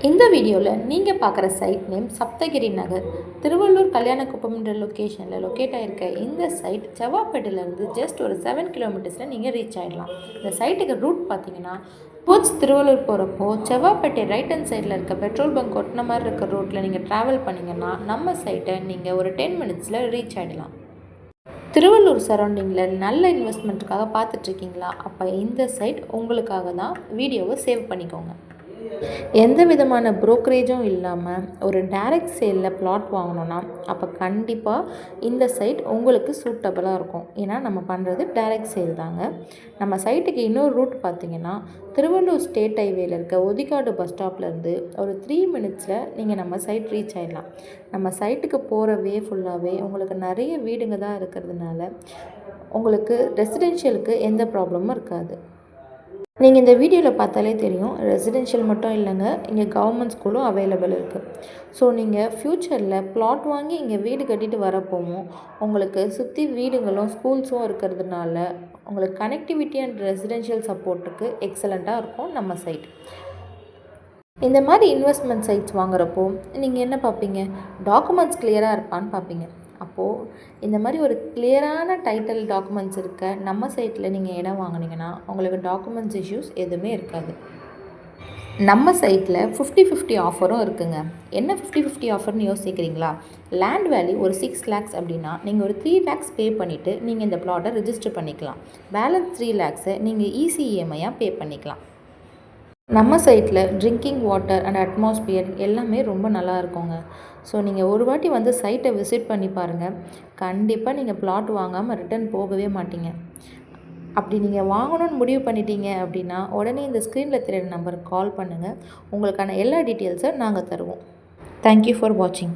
இந்த வீடியோவில் நீங்கள் பார்க்குற சைட் நேம் சப்தகிரி நகர், திருவள்ளூர் கல்யாணக்குப்பம்ன்ற லொக்கேஷனில் லொக்கேட் ஆகிருக்க இந்த சைட் செவ்வாப்பேட்டையிலேருந்து ஜஸ்ட் ஒரு 7 கிலோமீட்டர்ஸில் நீங்கள் ரீச் ஆகிடலாம். இந்த சைட்டுக்கு ரூட் பார்த்தீங்கன்னா டுவர்ட்ஸ் திருவள்ளூர் போகிறப்போ செவ்வாப்பேட்டை ரைட் ஹேண்ட் சைடில் இருக்க பெட்ரோல் பங்க் ஒட்டின மாதிரி இருக்க ரோட்டில் நீங்கள் ட்ராவல் பண்ணிங்கன்னா நம்ம சைட்டை நீங்கள் ஒரு 10 மினிட்ஸில் ரீச் ஆகிடலாம். திருவள்ளூர் சரௌண்டிங்கில் நல்ல இன்வெஸ்ட்மெண்ட்டுக்காக பார்த்துட்ருக்கீங்களா? அப்போ இந்த சைட் உங்களுக்காக தான். வீடியோவை சேவ் பண்ணிக்கோங்க. எந்த விதமான ப்ரோக்கரேஜும் இல்லாமல் ஒரு டைரக்ட் சேலில் பிளாட் வாங்கணுன்னா அப்போ கண்டிப்பாக இந்த சைட் உங்களுக்கு சூட்டபுளாக இருக்கும். ஏன்னா நம்ம பண்ணுறது டைரக்ட் சேல் தாங்க. நம்ம சைட்டுக்கு இன்னொரு ரூட் பார்த்திங்கன்னா திருவள்ளூர் ஸ்டேட் ஹைவேல இருக்க ஒதிகாடு பஸ் ஸ்டாப்லேருந்து ஒரு 3 மினிட்ஸில் நீங்கள் நம்ம சைட் ரீச் ஆகிடலாம். நம்ம சைட்டுக்கு போகிற வே ஃபுல்லாகவே உங்களுக்கு நிறைய வீடுங்க தான் இருக்கிறதுனால உங்களுக்கு ரெசிடென்ஷியலுக்கு எந்த ப்ராப்ளமும் இருக்காது. நீங்கள் இந்த வீடியோவில் பார்த்தாலே தெரியும், ரெசிடென்ஷியல் மட்டும் இல்லைங்க, இங்கே கவர்மெண்ட் ஸ்கூலும் அவைலபிள் இருக்குது. ஸோ நீங்கள் ஃப்யூச்சரில் பிளாட் வாங்கி இங்கே வீடு கட்டிட்டு வரப்போவும் உங்களுக்கு சுற்றி வீடுங்களும் ஸ்கூல்ஸும் இருக்கிறதுனால உங்களுக்கு கனெக்டிவிட்டி அண்ட் ரெசிடென்ஷியல் சப்போர்ட்டுக்கு எக்ஸலண்ட்டாக இருக்கும் நம்ம சைட். இந்த மாதிரி இன்வெஸ்ட்மெண்ட் சைட்ஸ் வாங்குறப்போ நீங்கள் என்ன பார்ப்பீங்க? டாக்குமெண்ட்ஸ் கிளியராக இருப்பான்னு பார்ப்பீங்க. அப்போது இந்த மாதிரி ஒரு கிளியரான டைட்டில் டாக்குமெண்ட்ஸ் இருக்க நம்ம சைட்டில் நீங்கள் இடம் வாங்கினீங்கன்னா உங்களுக்கு டாக்குமெண்ட்ஸ் இஷ்யூஸ் எதுவுமே இருக்காது. நம்ம சைட்டில் 50-50 ஆஃபரும் இருக்குங்க. என்ன 50-50 ஆஃபர்னு யோசிக்கிறீங்களா? லேண்ட் வேல்யூ ஒரு 6 lakhs அப்படின்னா நீங்கள் ஒரு 3 lakhs பே பண்ணிவிட்டு நீங்கள் இந்த பிளாட்டை ரிஜிஸ்டர் பண்ணிக்கலாம். பேலன்ஸ் 3 lakhs நீங்கள் EMI-யாக பே பண்ணிக்கலாம். நம்ம சைட்டில் ட்ரிங்கிங் வாட்டர் அண்ட் அட்மாஸ்பியர் எல்லாமே ரொம்ப நல்லா இருக்குங்க. ஸோ நீங்கள் ஒரு வாட்டி வந்து சைட்டை விசிட் பண்ணி பாருங்கள். கண்டிப்பாக நீங்கள் பிளாட் வாங்காமல் ரிட்டர்ன் போகவே மாட்டீங்க. அப்படி நீங்கள் வாங்கணும்னு முடிவு பண்ணிட்டீங்க அப்படின்னா உடனே இந்த ஸ்க்ரீனில் தெரியுற நம்பருக்கு கால் பண்ணுங்கள். உங்களுக்கான எல்லா டீட்டெயில்ஸை நாங்கள் தருவோம். தேங்க்யூ ஃபார் வாட்சிங்.